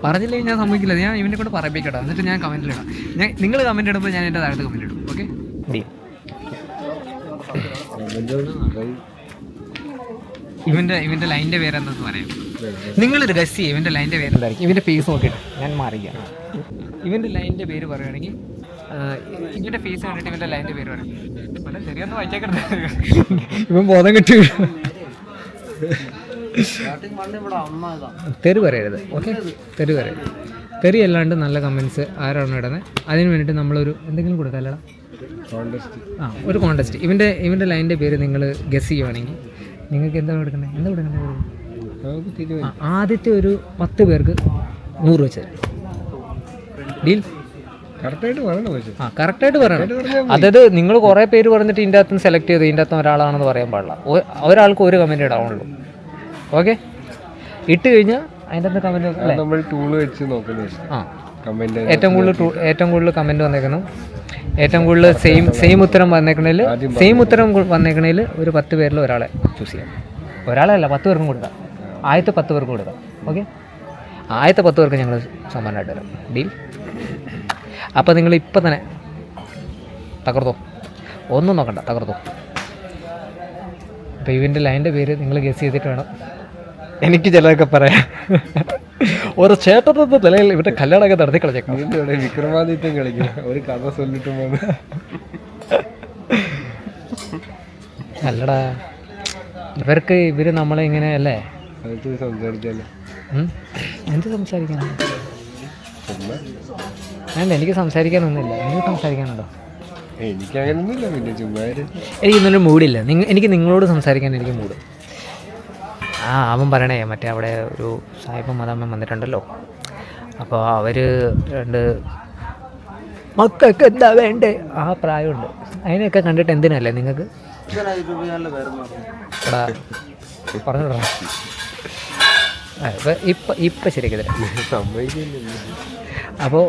പറഞ്ഞില്ലേ ഞാൻ സമ്മതിക്കില്ല. ഞാൻ ഇവനെ കൊണ്ട് പറയിപ്പിക്കട്ടെ, എന്നിട്ട് ഞാൻ കമൻറ്റിലിടാം. നിങ്ങൾ കമൻറ്റ് ഇടുമ്പോൾ ഞാൻ എൻ്റെ താഴത്ത് കമൻറ്റ് ഇടും. ഓക്കെ, ഇവൻ്റെ ലൈൻ്റെ പേരെന്തെന്ന് പറയാം. നിങ്ങളൊരു ഗസ് ചെയ്യും ഇവൻ്റെ ലൈൻ്റെ പേരെന്തായിരിക്കും. ഇവൻ്റെ ഫേസ് നോക്കിയിട്ട് ഞാൻ മാറിയാണ്. ഇവൻ്റെ ലൈൻ്റെ പേര് പറയുകയാണെങ്കിൽ ഇവൻ്റെ ഫേസ് കണ്ടിട്ട് ഇവൻ്റെ ലൈൻ്റെ പേര് പറയും. പല ചെറിയൊന്നും വായിച്ചേക്കട്ടെ, ഇവൻ ബോധം കിട്ടി. തെറി പറയരുത്, ഓക്കെ? തെറി പറയരുത്. തെറി അല്ലാണ്ട് നല്ല കമൻറ്റ്സ് ആരാണ് ഇടുന്നത് അതിന് വേണ്ടിയിട്ട് നമ്മളൊരു എന്തെങ്കിലും കൊടുക്കാമല്ലടാ, ഒരു കോൺടെസ്റ്റ്. ഇവൻ്റെ ലൈൻ്റെ പേര് നിങ്ങൾ ഗസ് ചെയ്യുവാണെങ്കിൽ നിങ്ങൾക്ക് എന്താണ് കൊടുക്കേണ്ടത്? എന്താ കൊടുക്കേണ്ടത്? ആദ്യത്തെ ഒരു 10 പേർക്ക് 100 വെച്ച് ഡീൽ. കറക്റ്റായിട്ട് പറയണം. അതായത് നിങ്ങൾ കുറേ പേര് പറഞ്ഞിട്ട് ഇതിൻ്റെ അകത്തുനിന്ന് സെലക്ട് ചെയ്ത് ഇതിൻ്റെ അകത്ത് ഒരാളാണെന്ന് പറയാൻ പാടില്ല. ഒരാൾക്ക് ഒരു കമൻറ്റ് ഇടാവുള്ളൂ. ഓക്കെ, ഇട്ട് കഴിഞ്ഞാൽ അതിൻ്റെ അകത്ത് കമൻറ്റ് നമ്മൾ ടൂൾ വെച്ച് നോക്കുന്നത്. ഏറ്റവും കൂടുതൽ കമൻറ്റ് വന്നേക്കണം, ഏറ്റവും കൂടുതൽ സെയിം ഉത്തരം വന്നേക്കണേൽ ഒരു 10 പേരിൽ ഒരാളെ ചൂസ് ചെയ്യാം. ഒരാളല്ല, 10 പേർക്കും കൊടുക്കാം. ആദ്യത്തെ 10 പേർക്ക് കൊടുക്കാം. ഓക്കെ, ആദ്യത്തെ 10 പേർക്ക് ഞങ്ങൾ സമ്മാനമായിട്ട് തരാം. ഡീൽ. അപ്പോൾ നിങ്ങൾ ഇപ്പം തന്നെ തകർത്തോ, ഒന്നും നോക്കണ്ട, തകർത്തോ. അപ്പോൾ ഇവൻ്റെ ലൈൻ്റെ പേര് നിങ്ങൾ ഗസ് ചെയ്തിട്ട് വേണം എനിക്ക് ചിലതൊക്കെ പറയാം. ഒരു ചേട്ടത്തെ നിലയിൽ ഇവരുടെ കല്യാണമൊക്കെ നടത്തി കളഞ്ഞേക്കാം. വിക്രമാദിത്യം കളിക്കും, ഒരു കഥ ചൊല്ലിട്ട് പോകുന്നു. അല്ലടാ, ഇവർ നമ്മളെ ഇങ്ങനെ അല്ലേ സംസാരിക്കാല്ലോ. എന്ത് സംസാരിക്കാനോ? വേണ്ട, എനിക്ക് സംസാരിക്കാനൊന്നുമില്ല. നിങ്ങൾക്ക് സംസാരിക്കാനുണ്ടോ? എനിക്കങ്ങനൊന്നുമില്ല. പിന്നെ ചുമ്മാ എനിക്കിന്നൊരു മൂഡില്ല. എനിക്ക് നിങ്ങളോട് സംസാരിക്കാൻ എനിക്ക് മൂഡ്. അവൻ പറയണേ, മറ്റേ അവിടെ ഒരു സായിപ്പും മദാമ്മ വന്നിട്ടുണ്ടല്ലോ. അപ്പോൾ അവർ രണ്ട് മക്കൾക്ക് എന്താ വേണ്ടേ ആ പ്രായമുണ്ട്. അതിനെയൊക്കെ കണ്ടിട്ട് എന്തിനല്ലേ നിങ്ങൾക്ക് പറഞ്ഞോടാ. ഇപ്പം ശരിയാക്കി തരാം. അപ്പോൾ